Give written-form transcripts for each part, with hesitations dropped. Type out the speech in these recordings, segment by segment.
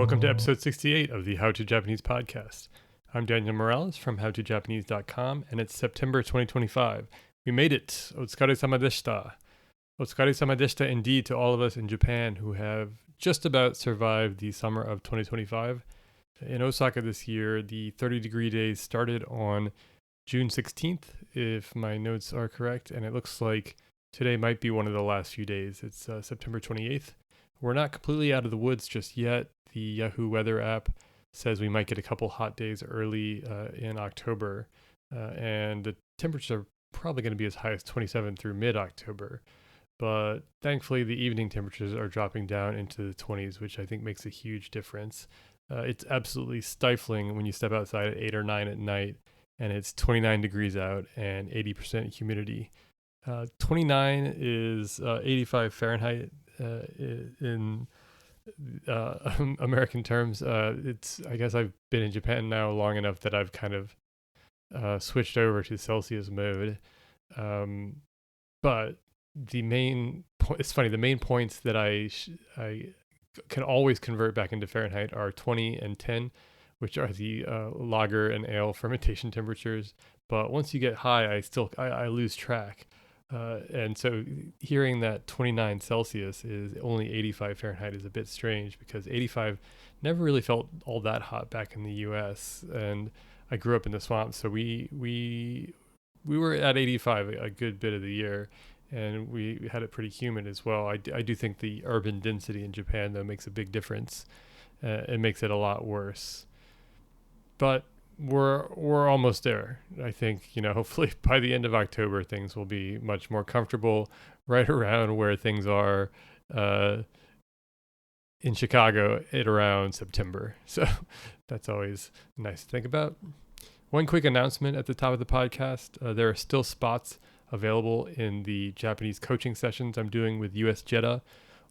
Welcome to episode 68 of the How to Japanese podcast. I'm Daniel Morales from howtojapanese.com, and it's September 2025. We made it. Otsukare-sama deshita. Otsukare-sama deshita indeed to all of us in Japan who have just about survived the summer of 2025. In Osaka this year, the 30-degree days started on June 16th, if my notes are correct, and it looks like today might be one of the last few days. It's September 28th. We're not completely out of the woods just yet. The Yahoo Weather app says we might get a couple hot days early in October, and the temperatures are probably going to be as high as 27 through mid-October. But thankfully, the evening temperatures are dropping down into the 20s, which I think makes a huge difference. It's absolutely stifling when you step outside at 8 or 9 at night, and it's 29 degrees out and 80% humidity. 29 is 85 Fahrenheit in American terms. I guess I've been in Japan now long enough that I've kind of switched over to Celsius mode. But the main it's funny, the main points that I can always convert back into Fahrenheit are 20 and 10, which are the lager and ale fermentation temperatures. But once you get high, I lose track. And so hearing that 29 Celsius is only 85 Fahrenheit is a bit strange, because 85 never really felt all that hot back in the US. And I grew up in the swamp, so we were at 85 a good bit of the year, and we had it pretty humid as well. I do think the urban density in Japan, though, makes a big difference. It makes it a lot worse. But we're almost there. I think, hopefully by the end of October, things will be much more comfortable, right around where things are in Chicago at around September. So that's always nice to think about. One quick announcement at the top of the podcast. There are still spots available in the Japanese coaching sessions I'm doing with US JETA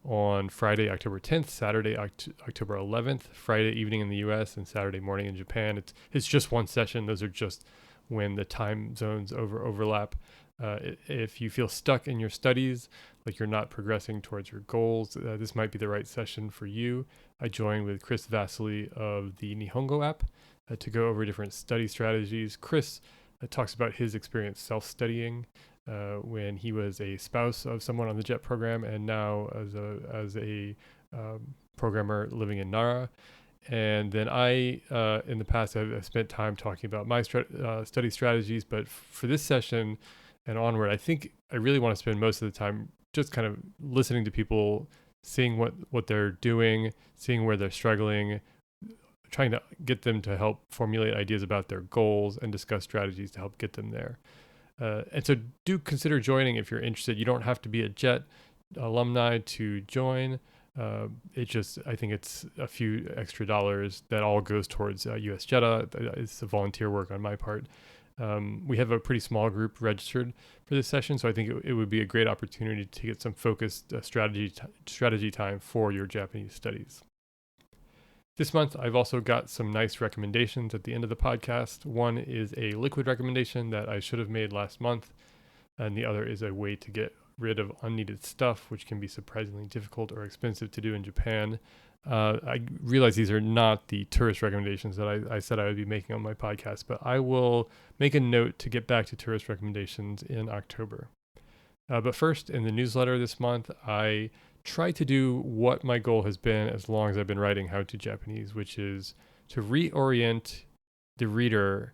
on Friday, October 10th, Saturday, October 11th, Friday evening in the US, and Saturday morning in Japan. It's just one session. Those are just when the time zones overlap. If you feel stuck in your studies, like you're not progressing towards your goals, this might be the right session for you. I joined with Chris Vasily of the Nihongo app to go over different study strategies. Chris talks about his experience self-studying when he was a spouse of someone on the JET program, and now as a programmer living in Nara. And then I, in the past, have spent time talking about my study strategies. But for this session and onward, I think I really want to spend most of the time just kind of listening to people, seeing what they're doing, seeing where they're struggling, trying to get them to help formulate ideas about their goals and discuss strategies to help get them there. And so do consider joining if you're interested. You don't have to be a JET alumni to join. I think it's a few extra dollars that all goes towards US JETA. It's a volunteer work on my part. We have a pretty small group registered for this session, so I think it would be a great opportunity to get some focused strategy time for your Japanese studies. This month, I've also got some nice recommendations at the end of the podcast. One is a liquid recommendation that I should have made last month, and the other is a way to get rid of unneeded stuff, which can be surprisingly difficult or expensive to do in Japan. I realize these are not the tourist recommendations that I said I would be making on my podcast, but I will make a note to get back to tourist recommendations in October. But first, in the newsletter this month, I try to do what my goal has been as long as I've been writing How to Japanese, which is to reorient the reader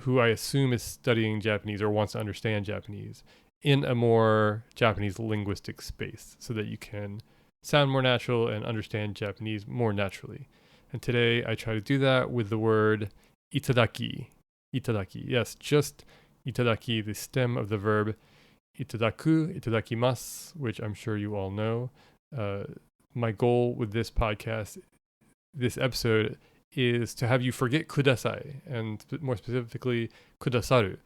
who I assume is studying Japanese or wants to understand Japanese in a more Japanese linguistic space, so that you can sound more natural and understand Japanese more naturally. And today I try to do that with the word itadaki. Itadaki. Yes, just itadaki, the stem of the verb itadaku, itadakimasu, which I'm sure you all know. My goal with this podcast, this episode, is to have you forget kudasai, and more specifically, kudasaru.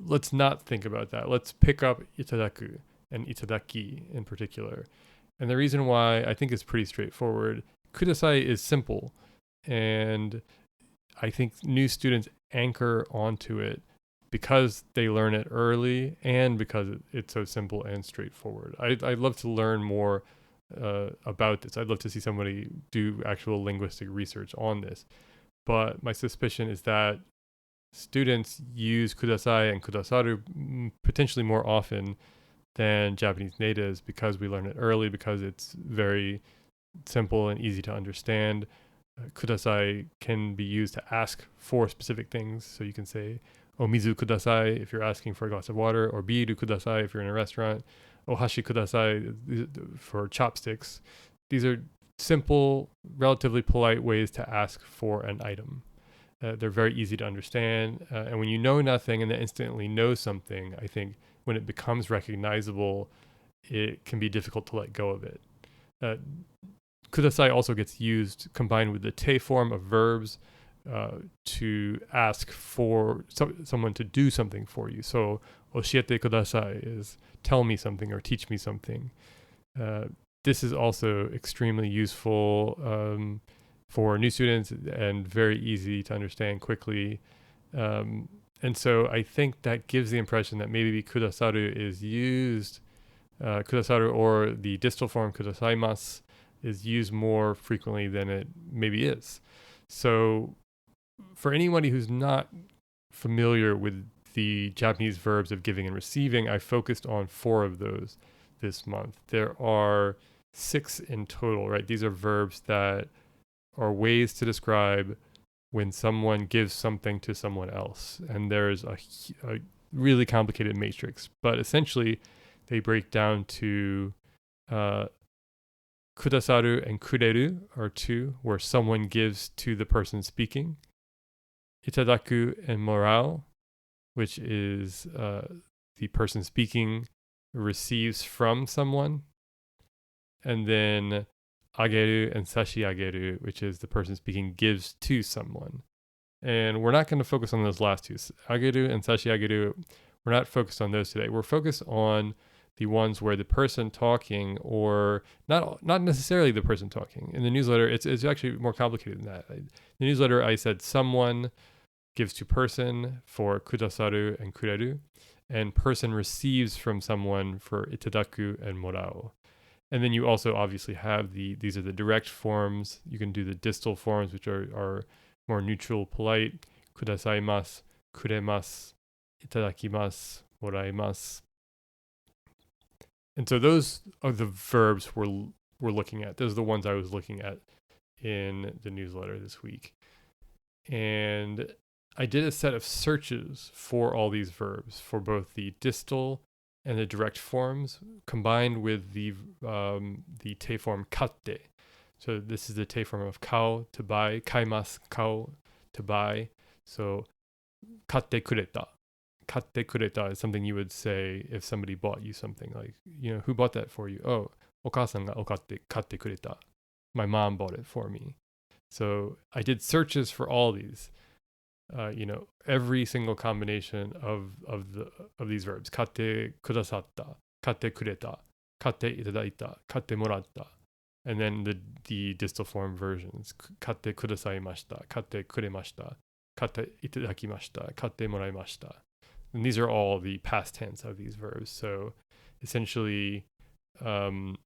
Let's not think about that. Let's pick up itadaku and itadaki in particular. And the reason why I think is pretty straightforward. Kudasai is simple, and I think new students anchor onto it because they learn it early and because it's so simple and straightforward. I'd love to learn more about this. I'd love to see somebody do actual linguistic research on this. But my suspicion is that students use kudasai and kudasaru potentially more often than Japanese natives because we learn it early, because it's very simple and easy to understand. Kudasai can be used to ask for specific things. So you can say omizu kudasai if you're asking for a glass of water, or biru kudasai if you're in a restaurant, ohashi kudasai for chopsticks. These are simple, relatively polite ways to ask for an item. They're very easy to understand. And when you know nothing and then instantly know something, I think when it becomes recognizable, it can be difficult to let go of it. Kudasai also gets used combined with the te form of verbs to ask for someone to do something for you. So, oshiete kudasai is tell me something or teach me something. This is also extremely useful for new students and very easy to understand quickly. And so I think that gives the impression that maybe kudasaru is used, kudasaru or the distal form kudasaimasu is used more frequently than it maybe is. So for anybody who's not familiar with the Japanese verbs of giving and receiving, I focused on 4 of those this month. There are 6 in total, right? These are verbs that are ways to describe when someone gives something to someone else. And there's a really complicated matrix, but essentially they break down to kudasaru and kureru are 2, where someone gives to the person speaking. Itadaku and morao, which is the person speaking receives from someone. And then ageru and sashiageru, which is the person speaking gives to someone. And we're not going to focus on those last 2. Ageru and sashiageru, we're not focused on those today. We're focused on the ones where the person talking, or not necessarily the person talking. In the newsletter, it's actually more complicated than that. In the newsletter, I said someone gives to person for kudasaru and kureru, and person receives from someone for itadaku and morao. And then you also obviously have these are the direct forms. You can do the distal forms, which are more neutral, polite. Kudasaimasu, kuremasu, itadakimasu, moraimasu. And so those are the verbs we're looking at. Those are the ones I was looking at in the newsletter this week. And I did a set of searches for all these verbs, for both the distal and the direct forms, combined with the te form katte. So this is the te form of kao, to buy, kaimasu, kao, to buy. So katte kureta. Katte kureta is something you would say if somebody bought you something, like, who bought that for you? Oh, okasan ga katte kureta. My mom bought it for me. So I did searches for all these. Every single combination of these verbs: katte kudasatta, katte kureta, katte itadaita, katte moratta, and then the distal form versions: katte kudasaimashita, katte kuremashita, katte itadakimashita, katte moraimashita. And these are all the past tense of these verbs. So essentially, someone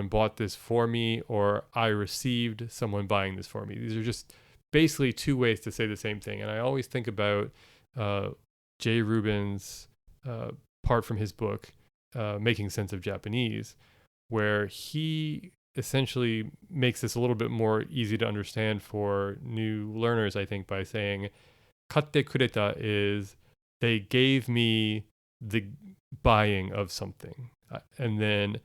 bought this for me, or I received someone buying this for me. These are just basically 2 ways to say the same thing. And I always think about Jay Rubin's part from his book, Making Sense of Japanese, where he essentially makes this a little bit more easy to understand for new learners, I think, by saying, katte kureta is they gave me the buying of something. And then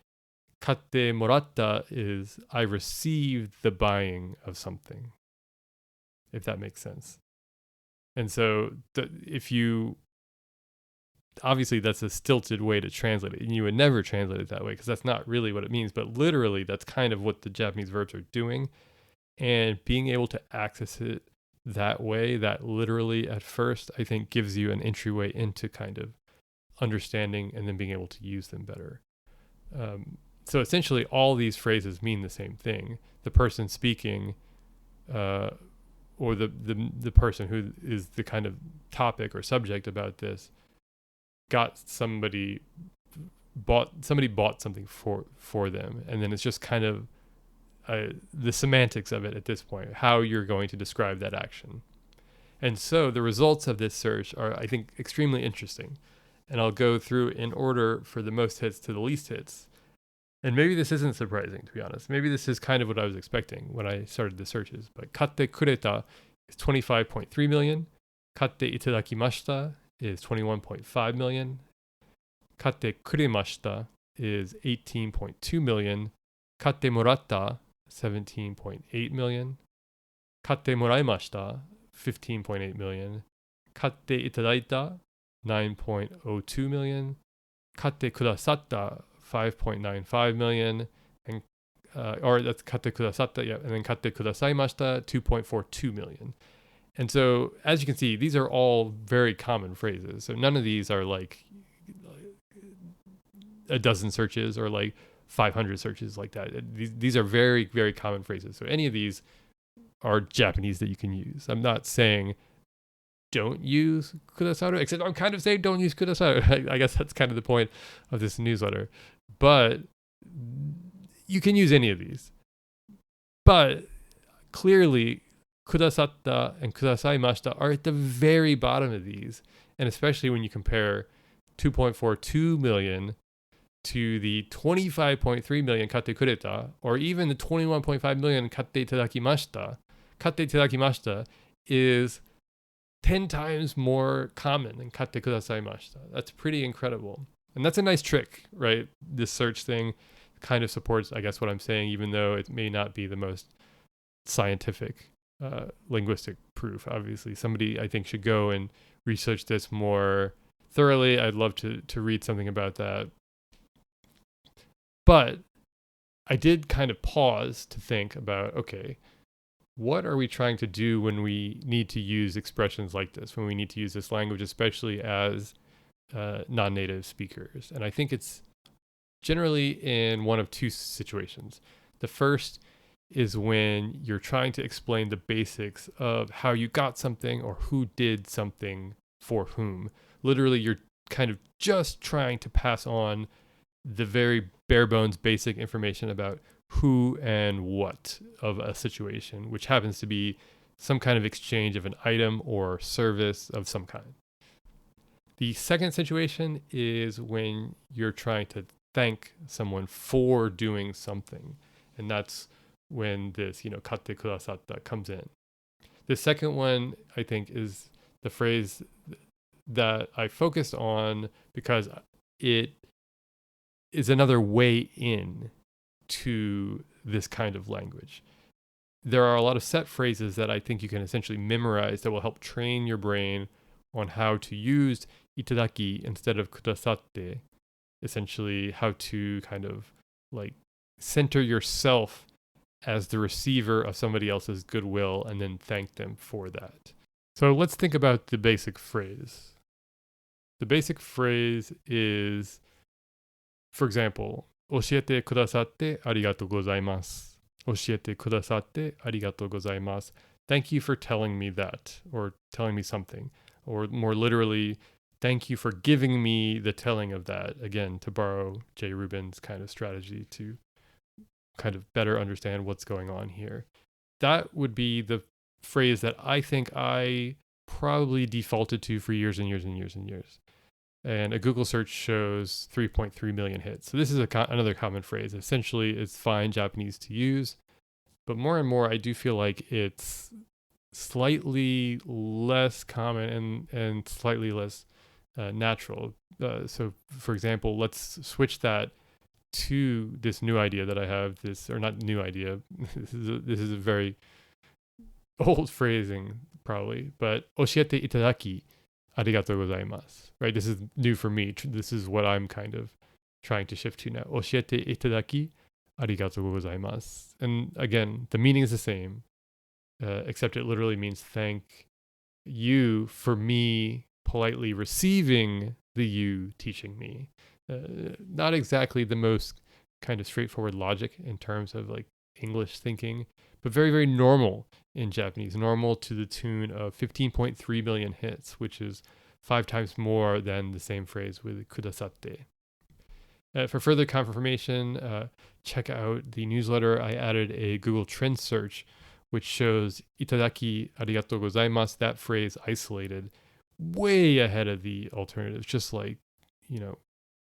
katte moratta is I received the buying of something, if that makes sense. And so obviously that's a stilted way to translate it, and you would never translate it that way because that's not really what it means, but literally that's kind of what the Japanese verbs are doing. And being able to access it that way, that literally at first, I think gives you an entryway into kind of understanding and then being able to use them better. So essentially all these phrases mean the same thing. The person speaking, or the person who is the kind of topic or subject about this, got somebody somebody bought something for them, and then it's just kind of the semantics of it at this point, how you're going to describe that action. And so the results of this search are, I think, extremely interesting. And I'll go through in order for the most hits to the least hits. And maybe this isn't surprising, to be honest. Maybe this is kind of what I was expecting when I started the searches. But katte kureta is 25.3 million. Katte itadakimashita is 21.5 million. Katte kuremashita is 18.2 million. Katte moratta, 17.8 million. Katte moraimashita, 15.8 million. Katte itadaita, 9.02 million. Katte kudasatta, 5.95 million. And or that's katte kudasatta, yeah. And then katte kudasaimashita, 2.42 million. And so, as you can see, these are all very common phrases. So none of these are like a dozen searches or like 500 searches like that. These are very, very common phrases. So any of these are Japanese that you can use. I'm not saying don't use kudasaru, except I'm kind of saying don't use kudasaru. I guess that's kind of the point of this newsletter. But you can use any of these. But clearly, kudasatta and kudasaimashita are at the very bottom of these. And especially when you compare 2.42 million to the 25.3 million katte kureta, or even the 21.5 million katte itadakimashita. Katte itadakimashita is 10 times more common than katte kudasaimashita. That's pretty incredible. And that's a nice trick, right? This search thing kind of supports, I guess, what I'm saying, even though it may not be the most scientific linguistic proof. Obviously, somebody, I think, should go and research this more thoroughly. I'd love to read something about that. But I did kind of pause to think about, okay, what are we trying to do when we need to use expressions like this, when we need to use this language, especially as non-native speakers? And I think it's generally in one of two situations. The first is when you're trying to explain the basics of how you got something or who did something for whom. Literally, you're kind of just trying to pass on the very bare bones basic information about who and what of a situation, which happens to be some kind of exchange of an item or service of some kind. The second situation is when you're trying to thank someone for doing something. And that's when this, katte kudasatta comes in. The second one, I think, is the phrase that I focused on because it is another way in to this kind of language. There are a lot of set phrases that I think you can essentially memorize that will help train your brain on how to use itadaki instead of kudasatte. Essentially, how to kind of like center yourself as the receiver of somebody else's goodwill and then thank them for that. So let's think about the basic phrase. The basic phrase is, for example, 教えてくださってありがとうございます。教えてくださってありがとうございます。Thank you for telling me that, or telling me something. Or more literally, thank you for giving me the telling of that. Again, to borrow Jay Rubin's kind of strategy to kind of better understand what's going on here. That would be the phrase that I think I probably defaulted to for years and years and years and years. And a Google search shows 3.3 million hits. So this is another common phrase. Essentially, it's fine Japanese to use. But more and more, I do feel like it's slightly less common and slightly less natural. So, for example, let's switch that to this new idea that I have. Or not new idea. This is a very old phrasing, probably. But 教えていただき arigatou gozaimasu. Right? This is new for me. This is what I'm kind of trying to shift to now. 教えていただき arigatou gozaimasu. And again, the meaning is the same, except it literally means thank you for me politely receiving the you teaching me. Not exactly the most kind of straightforward logic in terms of like English thinking, but very, very normal in Japanese, normal to the tune of 15.3 million hits, which is 5 times more than the same phrase with kudasatte. For further confirmation, check out the newsletter. I added a Google Trends search, which shows itadaki arigatou gozaimasu, that phrase isolated, way ahead of the alternatives. Just like,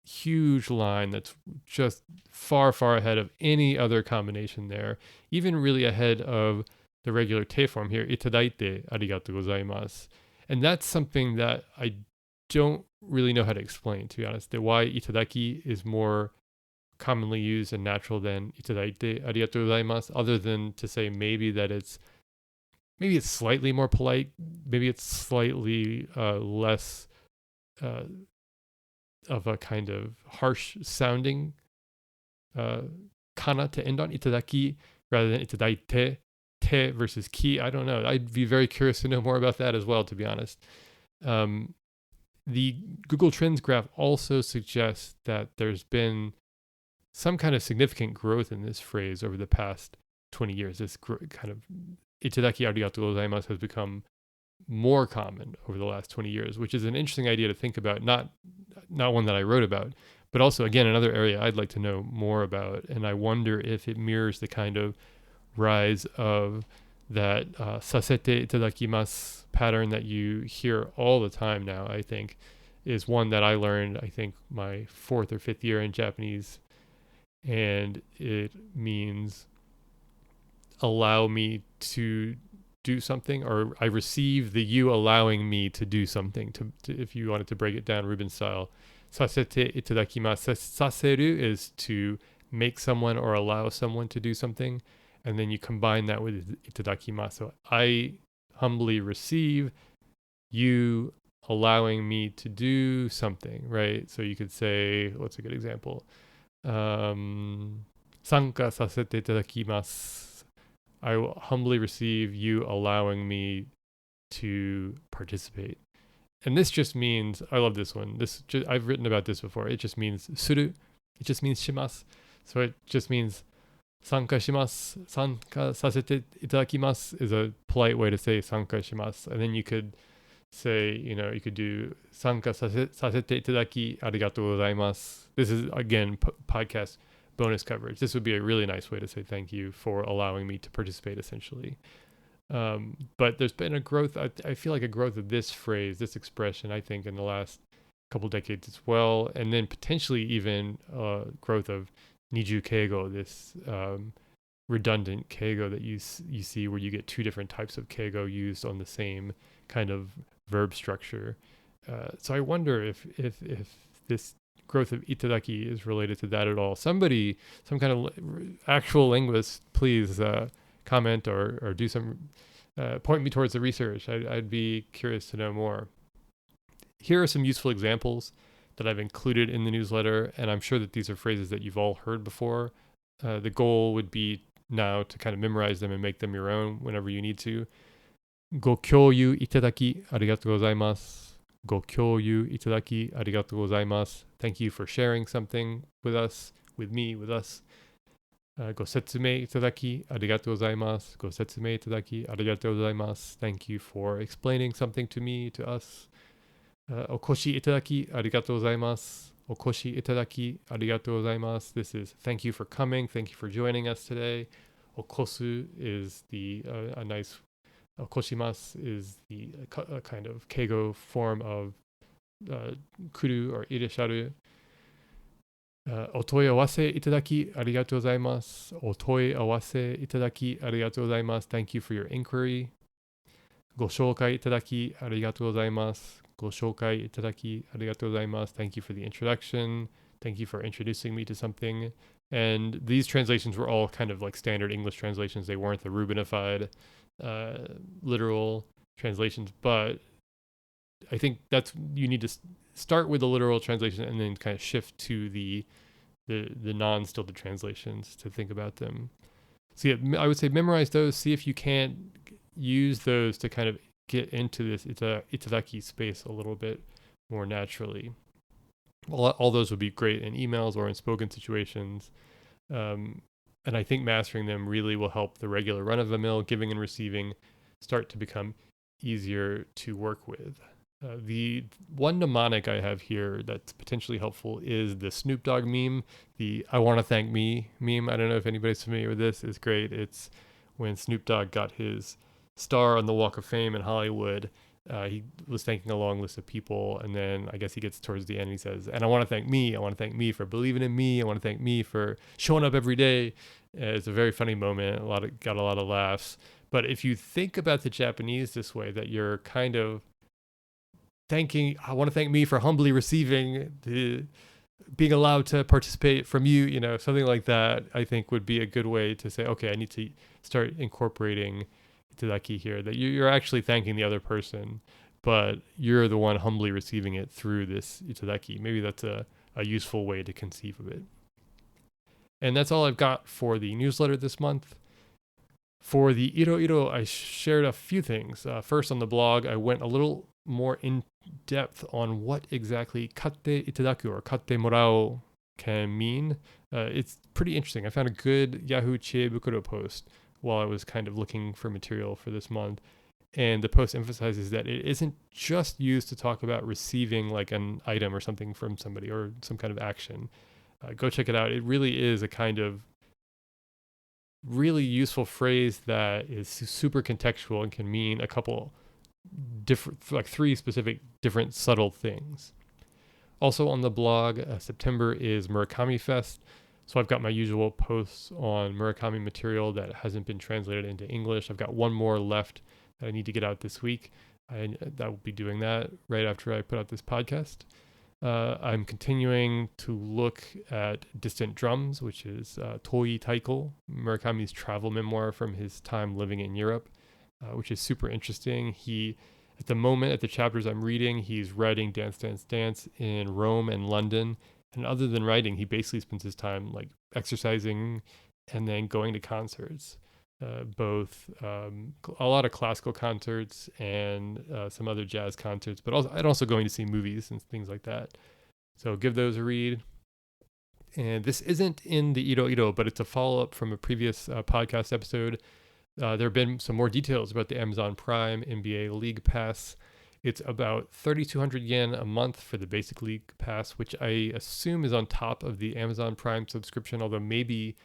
huge line that's just far, far ahead of any other combination there. Even really ahead of the regular te form here, itadaite arigatou gozaimasu. And that's something that I don't really know how to explain, to be honest. That why itadaki is more commonly used and natural than itadaite arigatou gozaimasu, other than to say maybe it's slightly more polite, maybe it's slightly less of a kind of harsh sounding kana to end on, itadaki rather than itadaite, te versus ki. I don't know. I'd be very curious to know more about that as well, to be honest. The Google Trends graph also suggests that there's been some kind of significant growth in this phrase over the past 20 years. This kind of itadaki arigatou gozaimasu has become more common over the last 20 years, which is an interesting idea to think about, not one that I wrote about, but also, again, another area I'd like to know more about. And I wonder if it mirrors the kind of rise of that sasete itadakimasu pattern that you hear all the time now. I think is one that I learned, I think, my 4th or 5th year in Japanese. And it means allow me to do something, or I receive the you allowing me to do something, to if you wanted to break it down Ruben style. Sasete itadakimasu. Saseru is to make someone or allow someone to do something. And then you combine that with itadakimasu. So I humbly receive you allowing me to do something, right? So you could say, what's a good example? Sanka sasete itadakimasu. I will humbly receive you allowing me to participate. And this just means, I love this one. I've written about this before. It just means suru. It just means shimasu. So it just means sanka shimasu. Sanka sasete itadakimasu is a polite way to say sanka shimasu. And then you could say, you could do sanka sasete itadaki arigatou gozaimasu. This is, again, podcast bonus coverage. This would be a really nice way to say thank you for allowing me to participate, essentially. But there's been a growth, I feel like a growth of this phrase, this expression, I think, in the last couple decades as well. And then potentially even growth of niju keigo, this redundant keigo that you see where you get two different types of keigo used on the same kind of verb structure. So I wonder if this growth of itadaki is related to that at all. Somebody, some kind of actual linguist, please comment or do some, point me towards the research. I'd be curious to know more. Here are some useful examples that I've included in the newsletter, and I'm sure that these are phrases that you've all heard before. The goal would be now to kind of memorize them and make them your own whenever you need to. Go kyouyu itadaki arigatou gozaimasu. Go kyouyu itadaki arigatou gozaimasu. Thank you for sharing something with us, with me, with us. Go setsume itadaki arigatou gozaimasu. Go setsume itadaki arigatou gozaimasu. Thank you for explaining something to me, to us. Okoshi itadaki arigatou gozaimasu. Okoshi itadaki arigatou gozaimasu. This is thank you for coming. Thank you for joining us today. Okosu is a nice. Okoshimasu is the kind of keigo form of kuru or iresharu. Otoi awase itadaki arigatou gozaimasu. Otoi awase itadaki arigatou gozaimasu. Thank you for your inquiry. Go shoukai itadaki arigatou gozaimasu. Go shoukai itadaki arigatou gozaimasu. Thank you for the introduction. Thank you for introducing me to something. And these translations were all kind of like standard English translations. They weren't the Rubenified literal translations, but I think you need to start with the literal translation and then kind of shift to the non-stilted translations to think about them. So yeah, I would say memorize those. See if you can't use those to kind of get into this itadaki space a little bit more naturally. All those would be great in emails or in spoken situations. And I think mastering them really will help the regular run of the mill, giving and receiving, start to become easier to work with. The one mnemonic I have here that's potentially helpful is the Snoop Dogg meme, the I want to thank me meme. I don't know if anybody's familiar with this. It's great. It's when Snoop Dogg got his star on the Walk of Fame in Hollywood. He was thanking a long list of people, and then I guess he gets towards the end and he says, and I want to thank me. I want to thank me for believing in me. I want to thank me for showing up every day. It's a very funny moment. Got a lot of laughs. But if you think about the Japanese this way, that you're kind of I want to thank me for humbly receiving being allowed to participate from you, something like that, I think would be a good way to say, okay, I need to start incorporating itadaki here, that you're actually thanking the other person, but you're the one humbly receiving it through this itadaki. Maybe that's a useful way to conceive of it. And that's all I've got for the newsletter this month. For the Iro, I shared a few things. First, on the blog, I went a little more in depth on what exactly katte itadaku or katte morao can mean. It's pretty interesting. I found a good Yahoo Chiebukuro post while I was kind of looking for material for this month. And the post emphasizes that it isn't just used to talk about receiving like an item or something from somebody or some kind of action. Go check it out. It really is a kind of really useful phrase that is super contextual and can mean a couple different, like three specific different subtle things. Also on the blog, September is Murakami Fest. So I've got my usual posts on Murakami material that hasn't been translated into English. I've got one more left that I need to get out this week. I will be doing that right after I put out this podcast. I'm continuing to look at Distant Drums, which is Toi Taiko, Murakami's travel memoir from his time living in Europe, which is super interesting. At the moment, at the chapters I'm reading, he's writing Dance, Dance, Dance in Rome and London. And other than writing, he basically spends his time like exercising and then going to concerts, both a lot of classical concerts and some other jazz concerts, but also going to see movies and things like that. So give those a read. And this isn't in the Iro, but it's a follow-up from a previous podcast episode. There have been some more details about the Amazon Prime NBA League Pass. It's about 3,200 yen a month for the basic League Pass, which I assume is on top of the Amazon Prime subscription, although maybe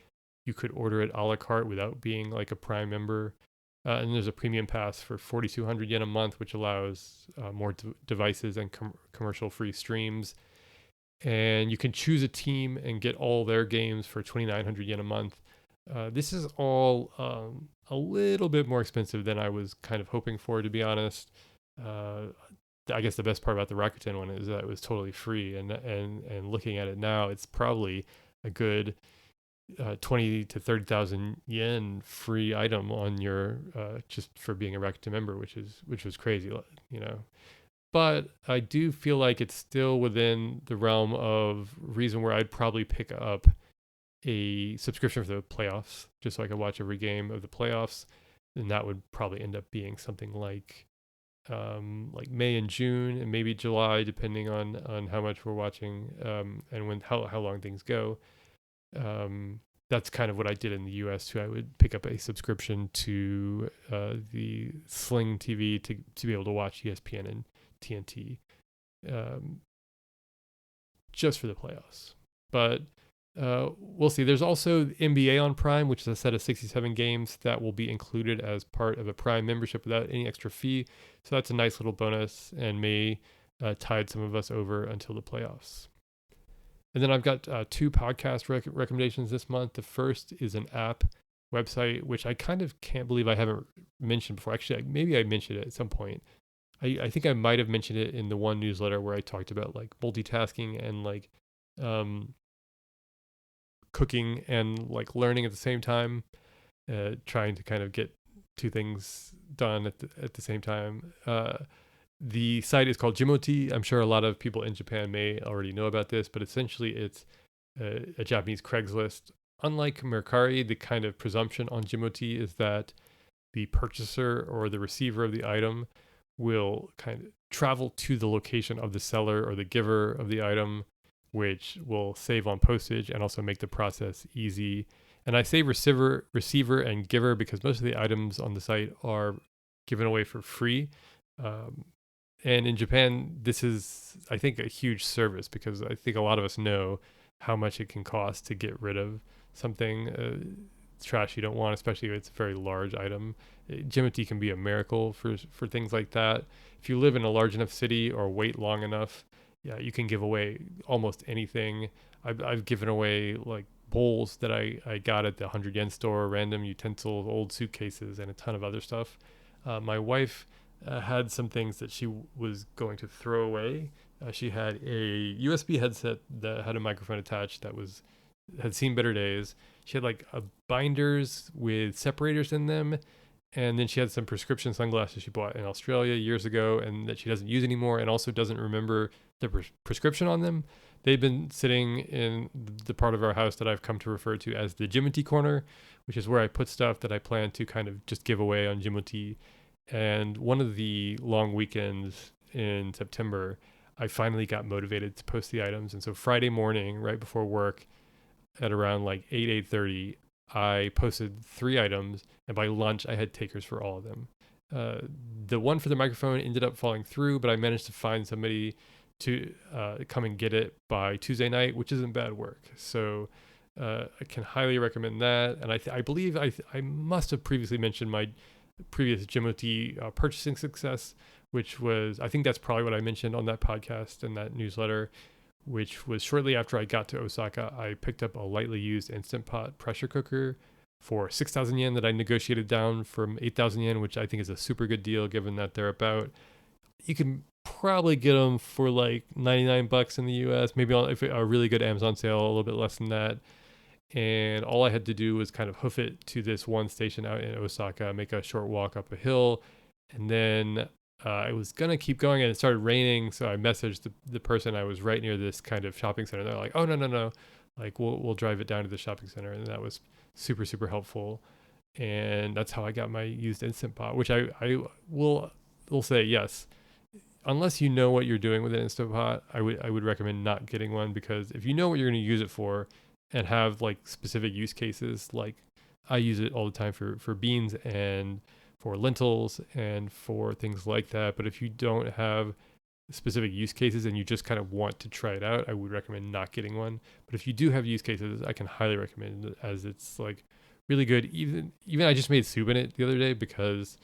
you could order it a la carte without being like a Prime member. And there's a premium pass for 4,200 yen a month, which allows more devices and commercial-free streams. And you can choose a team and get all their games for 2,900 yen a month. This is all a little bit more expensive than I was kind of hoping for, to be honest. I guess the best part about the Rakuten one is that it was totally free, and looking at it now, it's probably a good 20 to 30,000 yen free item on your just for being a Rakuten member, which was crazy, But I do feel like it's still within the realm of reason where I'd probably pick up a subscription for the playoffs, just so I could watch every game of the playoffs, and that would probably end up being something like May and June and maybe July, depending on how much we're watching and how long things go. That's kind of what I did in the US too. I would pick up a subscription to the Sling TV to be able to watch ESPN and TNT just for the playoffs. But we'll see. There's also NBA on Prime, which is a set of 67 games that will be included as part of a Prime membership without any extra fee. So that's a nice little bonus and may tide some of us over until the playoffs. And then I've got two podcast recommendations this month. The first is an app website, which I kind of can't believe I haven't mentioned before. Actually, maybe I mentioned it at some point. I think I might have mentioned it in the one newsletter where I talked about like multitasking and like cooking and like learning at the same time, trying to kind of get two things done at the same time. The site is called Jimoti. I'm sure a lot of people in Japan may already know about this, but essentially it's a Japanese Craigslist. Unlike Mercari, the kind of presumption on Jimoti is that the purchaser or the receiver of the item will kind of travel to the location of the seller or the giver of the item, which will save on postage and also make the process easy. And I say receiver and giver because most of the items on the site are given away for free. And in Japan, this is, I think, a huge service because I think a lot of us know how much it can cost to get rid of something trash you don't want, especially if it's a very large item. Jimity can be a miracle for things like that. If you live in a large enough city or wait long enough, yeah, you can give away almost anything. I've given away like bowls that I got at the 100 yen store, random utensils, old suitcases, and a ton of other stuff. My wife had some things that she was going to throw away. She had a USB headset that had a microphone attached that had seen better days. She had like binders with separators in them, and then she had some prescription sunglasses she bought in Australia years ago and that she doesn't use anymore, and also doesn't remember the prescription on them. They've been sitting in the part of our house that I've come to refer to as the Jimity corner, which is where I put stuff that I plan to kind of just give away on Jimity. And one of the long weekends in September, I finally got motivated to post the items. And so Friday morning, right before work, at around like 8:30, I posted 3 items, and by lunch I had takers for all of them. The one for the microphone ended up falling through, but I managed to find somebody to come and get it by Tuesday night, which isn't bad work. So I can highly recommend that. And I believe I must have previously mentioned my previous Jimoti purchasing success, which was, I think that's probably what I mentioned on that podcast and that newsletter, which was shortly after I got to Osaka. I picked up a lightly used Instant Pot pressure cooker for 6,000 yen that I negotiated down from 8,000 yen, which I think is a super good deal given that they're about, you can probably get them for like 99 bucks in the US, maybe if a really good Amazon sale, a little bit less than that. And all I had to do was kind of hoof it to this one station out in Osaka, make a short walk up a hill, and then I was gonna keep going, and it started raining. So I messaged the person. I was right near this kind of shopping center. They're like, "Oh, no, like we'll drive it down to the shopping center," and that was super helpful. And that's how I got my used Instant Pot, which I will say, yes, unless you know what you're doing with an Instant Pot, I would recommend not getting one, because if you know what you're going to use it for and have like specific use cases, like I use it all the time for beans and for lentils and for things like that. But if you don't have specific use cases and you just kind of want to try it out, I would recommend not getting one. But if you do have use cases, I can highly recommend it, as it's like really good. Even I just made soup in it the other day because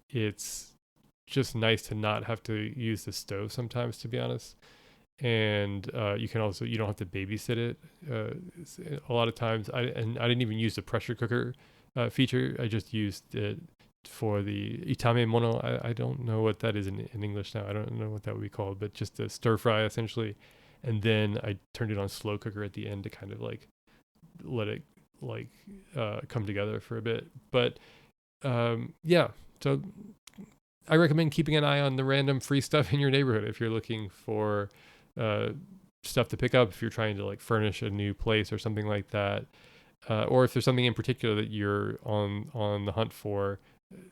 it's just nice to not have to use the stove sometimes, to be honest. And you don't have to babysit it. A lot of times, I didn't even use the pressure cooker feature. I just used it for the itame mono. I don't know what that is in English now. I don't know what that would be called, but just a stir fry essentially. And then I turned it on slow cooker at the end to kind of like let it like come together for a bit. But yeah, so I recommend keeping an eye on the random free stuff in your neighborhood if you're looking for stuff to pick up, if you're trying to like furnish a new place or something like that, or if there's something in particular that you're on the hunt for.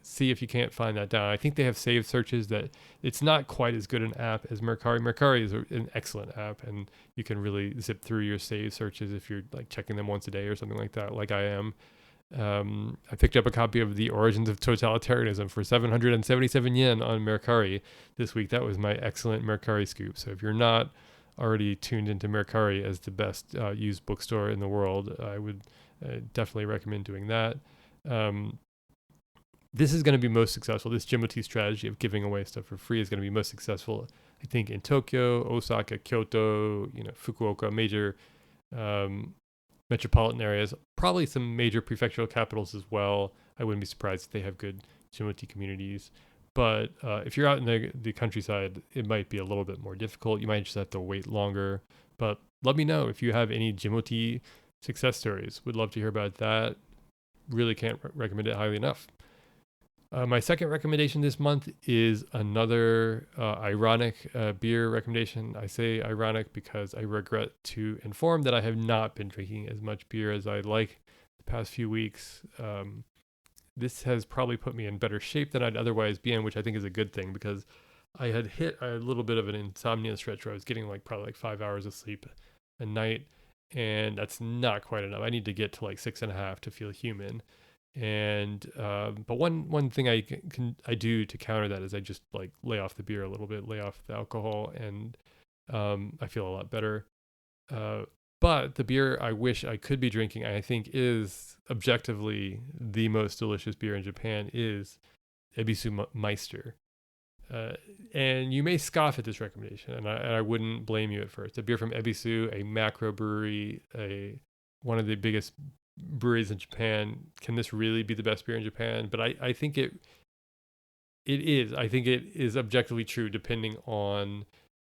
See if you can't find that down. I think they have saved searches that it's not quite as good an app as Mercari. Mercari is an excellent app, and you can really zip through your saved searches if you're like checking them once a day or something like that, like I am. I picked up a copy of The Origins of Totalitarianism for 777 yen on Mercari this week. That was my excellent Mercari scoop. So if you're not already tuned into Mercari as the best used bookstore in the world, I would definitely recommend doing that. This is going to be most successful. This Jimoti strategy of giving away stuff for free is going to be most successful, I think, in Tokyo, Osaka, Kyoto, Fukuoka, major metropolitan areas, probably some major prefectural capitals as well. I wouldn't be surprised if they have good Jimoti communities. But if you're out in the countryside, it might be a little bit more difficult. You might just have to wait longer. But let me know if you have any Jimoti success stories. Would love to hear about that. Really can't recommend it highly enough. My second recommendation this month is another ironic beer recommendation. I say ironic because I regret to inform that I have not been drinking as much beer as I'd like the past few weeks. This has probably put me in better shape than I'd otherwise be in, which I think is a good thing, because I had hit a little bit of an insomnia stretch where I was getting probably 5 hours of sleep a night, and that's not quite enough. I need to get to 6.5 to feel human. And but one thing I do to counter that is I just like lay off the beer a little bit, lay off the alcohol, and I feel a lot better. But the beer I wish I could be drinking, I think is objectively the most delicious beer in Japan, is Ebisu Meister. And you may scoff at this recommendation, and I wouldn't blame you at first. A beer from Ebisu, a macro brewery, one of the biggest breweries in Japan. Can this really be the best beer in Japan? But I think it is. I think it is objectively true, depending on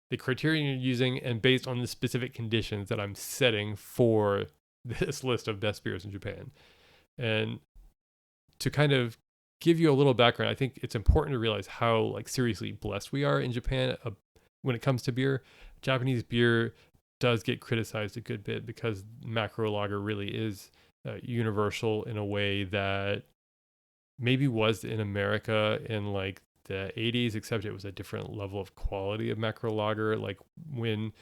the criterion you're using and based on the specific conditions that I'm setting for this list of best beers in Japan. And to kind of give you a little background, I think it's important to realize how like seriously blessed we are in Japan when it comes to beer. Japanese beer does get criticized a good bit because macro lager really is universal in a way that maybe was in America in like the 80s, except it was a different level of quality of macro lager. Like when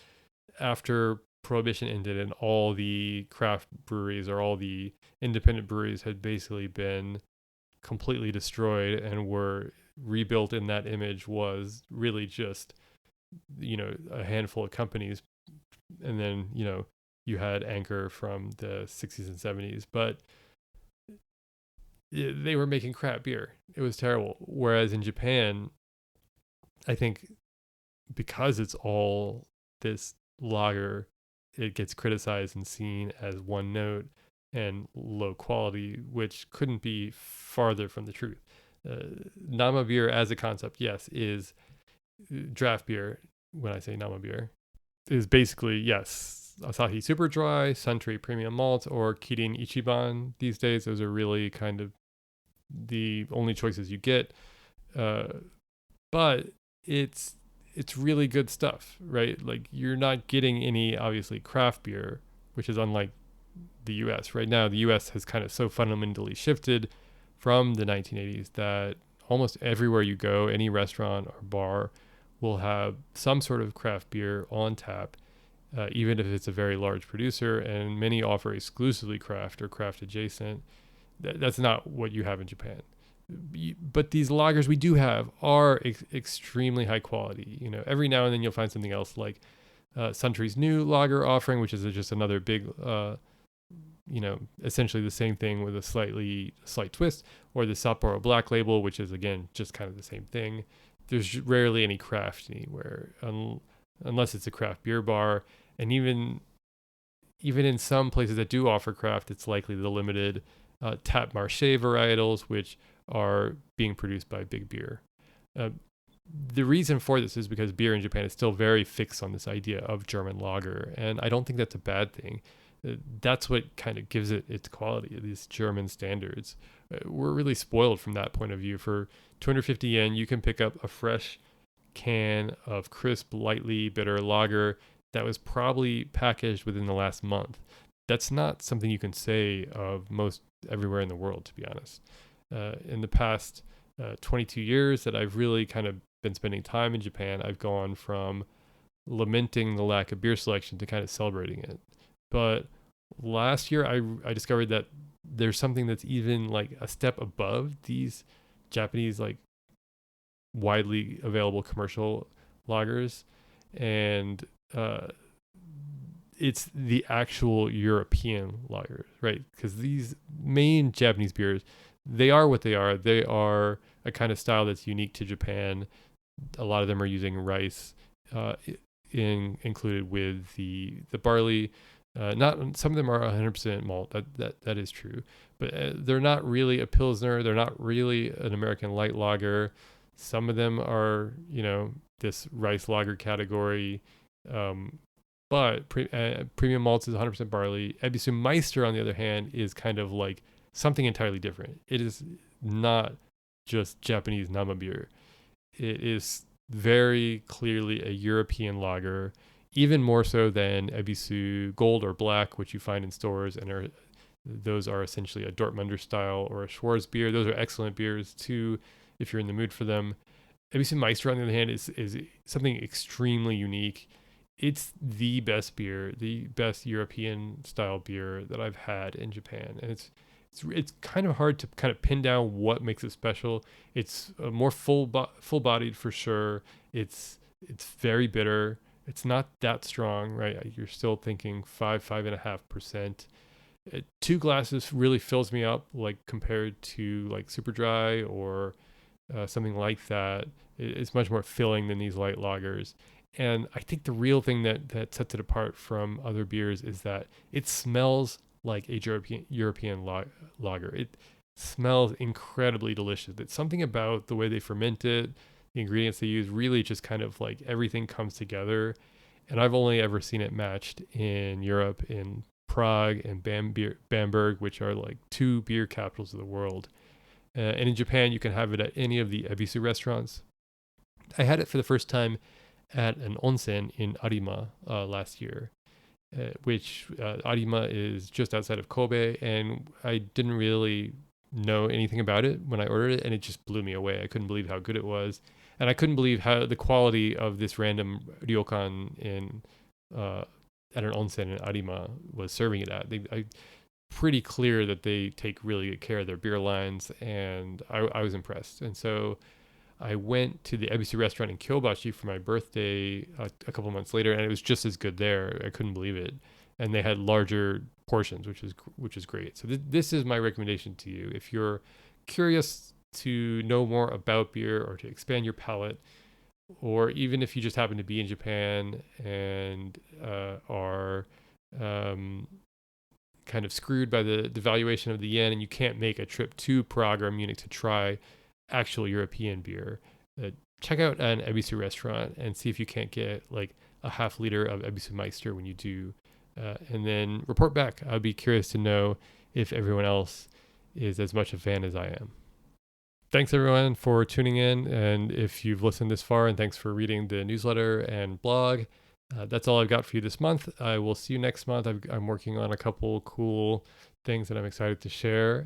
after Prohibition ended and all the craft breweries or all the independent breweries had basically been completely destroyed and were rebuilt in that image, was really just, a handful of companies. And then, you had Anchor from the 60s and 70s, but they were making crap beer. It was terrible. Whereas in Japan, I think because it's all this lager, it gets criticized and seen as one note and low quality, which couldn't be farther from the truth. Nama beer as a concept, yes, is draft beer. When I say Nama beer, is basically, yes, Asahi Super Dry, Suntory Premium Malt, or Kirin Ichiban these days. Those are really kind of the only choices you get. But it's really good stuff, right? Like you're not getting any obviously craft beer, which is unlike the US. Right now, the US has kind of so fundamentally shifted from the 1980s that almost everywhere you go, any restaurant or bar will have some sort of craft beer on tap, even if it's a very large producer, and many offer exclusively craft or craft adjacent. That's not what you have in Japan. But these lagers we do have are extremely high quality. Every now and then you'll find something else like Suntory's new lager offering, which is just another big, essentially the same thing with a slight twist, or the Sapporo Black Label, which is again just kind of the same thing. There's rarely any craft anywhere, unless it's a craft beer bar, and even in some places that do offer craft, it's likely the limited tap marché varietals, which are being produced by Big Beer. The reason for this is because beer in Japan is still very fixed on this idea of German lager, and I don't think that's a bad thing. That's what kind of gives it its quality, these German standards. We're really spoiled from that point of view. For 250 yen, you can pick up a fresh can of crisp, lightly bitter lager that was probably packaged within the last month. That's not something you can say of most everywhere in the world, to be honest. In the past 22 years that I've really kind of been spending time in Japan, I've gone from lamenting the lack of beer selection to kind of celebrating it. But last year, I discovered that there's something that's even like a step above these Japanese like widely available commercial lagers, and it's the actual European lagers, right? Because these main Japanese beers, they are what they are. They are a kind of style that's unique to Japan. A lot of them are using rice included with the barley. Not some of them are 100% malt. That is true, but they're not really a pilsner. They're not really an American light lager. Some of them are, this rice lager category. But premium malts is 100% barley. Ebisu Meister, on the other hand, is kind of like something entirely different. It is not just Japanese Nama beer. It is very clearly a European lager, even more so than Ebisu Gold or Black, which you find in stores, and those are essentially a Dortmunder style or a Schwarz beer. Those are excellent beers too, if you're in the mood for them. Ebisu Meister, on the other hand, is something extremely unique. It's the best beer, the best European style beer that I've had in Japan, and it's it's kind of hard to kind of pin down what makes it special. It's more full bodied for sure. It's very bitter. It's not that strong, right? You're still thinking 5.5%. 2 glasses really fills me up, like compared to like super dry or something like that. It's much more filling than these light lagers. And I think the real thing that sets it apart from other beers is that it smells like a European lager. It smells incredibly delicious. It's something about the way they ferment it, the ingredients they use, really just kind of like everything comes together. And I've only ever seen it matched in Europe, in Prague and Bamberg, which are like 2 beer capitals of the world. And in Japan, you can have it at any of the ebisu restaurants. I had it for the first time at an onsen in Arima last year, which Arima is just outside of Kobe, and I didn't really know anything about it when I ordered it, and it just blew me away. I couldn't believe how good it was, and I couldn't believe how the quality of this random ryokan in at an onsen in Arima was serving it at. Pretty clear that they take really good care of their beer lines, and I was impressed. And so I went to the ebisu restaurant in Kyobashi for my birthday a couple months later, and it was just as good there. I couldn't believe it, and they had larger portions, which is great. So this is my recommendation to you if you're curious to know more about beer or to expand your palate, or even if you just happen to be in Japan and are kind of screwed by the devaluation of the yen and you can't make a trip to Prague or Munich to try actual European beer, check out an ebisu restaurant and see if you can't get like a half liter of ebisu meister when you do, and then report back. I'd be curious to know if everyone else is as much a fan as I am. Thanks everyone for tuning in, and if you've listened this far, and thanks for reading the newsletter and blog. That's all I've got for you this month. I will see you next month. I'm working on a couple cool things that I'm excited to share,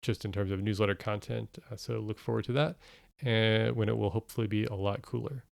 just in terms of newsletter content. So look forward to that, and when it will hopefully be a lot cooler.